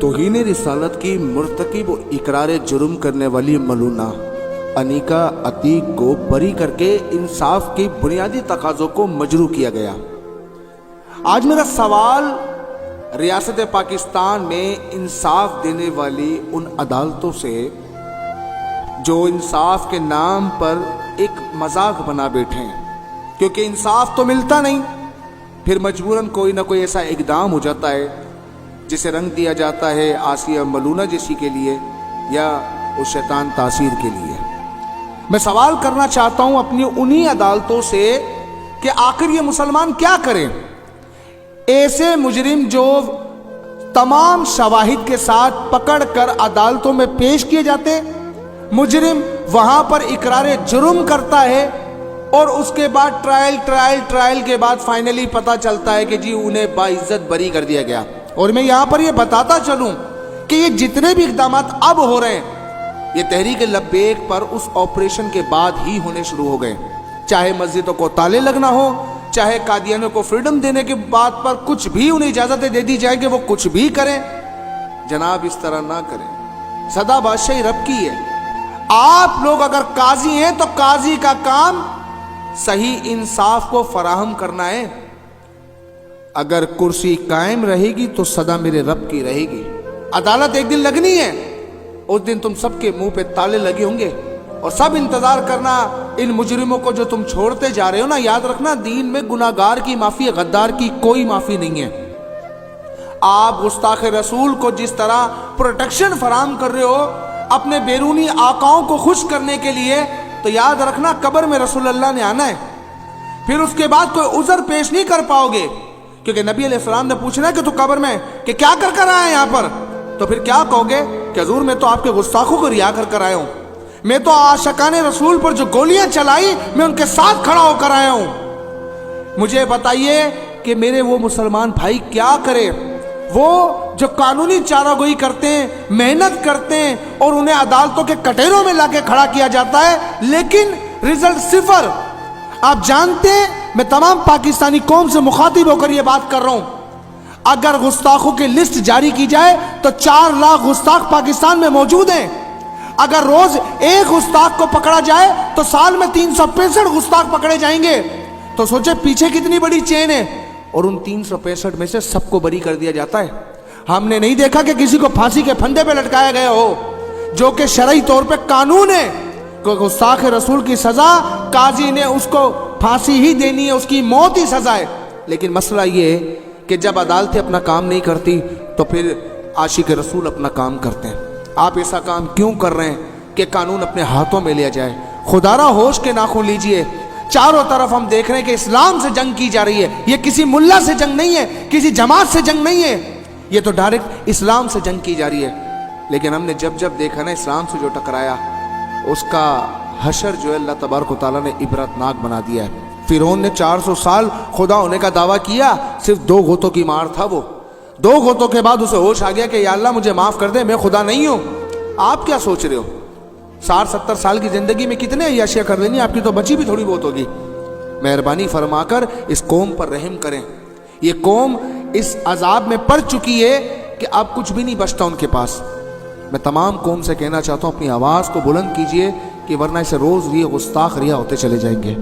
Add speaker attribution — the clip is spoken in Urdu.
Speaker 1: توہین رسالت کی مرتکب و اقرار جرم کرنے والی ملونہ انیکا عتیق کو بری کر کے انصاف کی بنیادی تقاضوں کو مجروح کیا گیا۔ آج میرا سوال ریاست پاکستان میں انصاف دینے والی ان عدالتوں سے جو انصاف کے نام پر ایک مذاق بنا بیٹھے ہیں، کیونکہ انصاف تو ملتا نہیں، پھر مجبوراً کوئی نہ کوئی ایسا اقدام ہو جاتا ہے جسے رنگ دیا جاتا ہے آسیہ ملونہ جیسی کے لیے یا اس شیطان تاثیر کے لیے۔ میں سوال کرنا چاہتا ہوں اپنی انہی عدالتوں سے کہ آخر یہ مسلمان کیا کریں؟ ایسے مجرم جو تمام شواہد کے ساتھ پکڑ کر عدالتوں میں پیش کیے جاتے، مجرم وہاں پر اقرار جرم کرتا ہے اور اس کے بعد ٹرائل کے بعد فائنلی پتہ چلتا ہے کہ جی انہیں باعزت بری کر دیا گیا۔ اور میں یہاں پر یہ بتاتا چلوں کہ یہ جتنے بھی اقدامات اب ہو رہے ہیں یہ تحریک لبیک پر اس آپریشن کے بعد ہی ہونے شروع ہو گئے، چاہے مسجدوں کو تالے لگنا ہو، چاہے قادیانیوں کو فریڈم دینے کے بات پر کچھ بھی انہیں اجازتیں دے دی جائے کہ وہ کچھ بھی کریں۔ جناب اس طرح نہ کریں، سدا بادشاہی رب کی ہے۔ آپ لوگ اگر قاضی ہیں تو قاضی کا کام صحیح انصاف کو فراہم کرنا ہے۔ اگر کرسی قائم رہے گی تو صدا میرے رب کی رہے گی۔ عدالت ایک دن لگنی ہے، اس دن تم سب کے منہ پہ تالے لگے ہوں گے اور سب انتظار کرنا ان مجرموں کو جو تم چھوڑتے جا رہے ہو نا۔ یاد رکھنا دین میں گناہگار کی معافی، غدار کی کوئی معافی نہیں ہے۔ آپ گستاخ رسول کو جس طرح پروٹیکشن فراہم کر رہے ہو اپنے بیرونی آقاؤں کو خوش کرنے کے لیے، تو یاد رکھنا قبر میں رسول اللہ نے آنا ہے، پھر اس کے بعد کوئی عذر پیش نہیں کر پاؤ گے، کیونکہ نبی علیہ السلام نے پوچھنا ہے کہ تو قبر میں کہ کیا کر آئے یہاں پر، تو پھر کیا کہو گے کہ حضور میں تو آپ کے گستاخوں کو ریا کر آیا ہوں، میں تو عاشقان رسول پر جو گولیاں چلائی میں ان کے ساتھ کھڑا ہو کر آیا ہوں۔ مجھے بتائیے کہ میرے وہ مسلمان بھائی کیا کرے، وہ جو قانونی چارہ گوئی کرتے ہیں، محنت کرتے ہیں اور انہیں عدالتوں کے کٹہروں میں لا کے کھڑا کیا جاتا ہے لیکن رزلٹ صفر۔ آپ جانتے ہیں میں تمام پاکستانی قوم سے مخاطب ہو کر یہ بات کر رہا ہوں، اگر گستاخوں کی لسٹ جاری کی جائے تو 4 لاکھ گستاخ پاکستان میں موجود ہیں۔ اگر روز ایک گستاخ کو پکڑا جائے تو سال میں 365 گستاخ پکڑے جائیں گے، تو سوچے پیچھے کتنی بڑی چین ہے، اور ان 365 میں سے سب کو بری کر دیا جاتا ہے۔ ہم نے نہیں دیکھا کہ کسی کو پھانسی کے پھندے پہ لٹکایا گیا ہو، جو کہ شرعی طور پہ قانون ہے کہ گستاخ رسول کی سزا قاضی نے اس کو پھانسی ہی دینی ہے، اس کی موت ہی سزا ہے۔ لیکن مسئلہ یہ ہے کہ جب عدالتیں اپنا کام نہیں کرتی تو پھر عاشق رسول اپنا کام کرتے ہیں۔ آپ ایسا کام کیوں کر رہے ہیں کہ قانون اپنے ہاتھوں میں لیا جائے؟ خدا را ہوش کے ناخن لیجئے۔ چاروں طرف ہم دیکھ رہے ہیں کہ اسلام سے جنگ کی جا رہی ہے، یہ کسی ملا سے جنگ نہیں ہے، کسی جماعت سے جنگ نہیں ہے، یہ تو ڈائریکٹ اسلام سے جنگ کی جا رہی ہے۔ لیکن ہم نے جب دیکھا نا اسلام سے جو ٹکرایا اس کا حشر جو ہے اللہ تبارک و تعالیٰ نے عبرتناک بنا دیا ہے۔ فرعون نے 400 سال خدا ہونے کا دعویٰ کیا، صرف 2 غوطوں کی مار تھا، وہ 2 غوطوں کے بعد اسے ہوش آ گیا کہ یا اللہ مجھے معاف کر دے، میں خدا نہیں ہوں۔ آپ کیا سوچ رہے ہو 60-70 سال کی زندگی میں کتنے عیاشیاں کر لینی، آپ کی تو بچی بھی تھوڑی بہت ہوگی۔ مہربانی فرما کر اس قوم پر رحم کریں، یہ قوم اس عذاب میں پڑ چکی ہے کہ اب کچھ بھی نہیں بچتا ان کے پاس۔ میں تمام قوم سے کہنا چاہتا ہوں اپنی آواز کو بلند کیجئے کہ ورنہ اسے روز یہ گستاخ ریا ہوتے چلے جائیں گے۔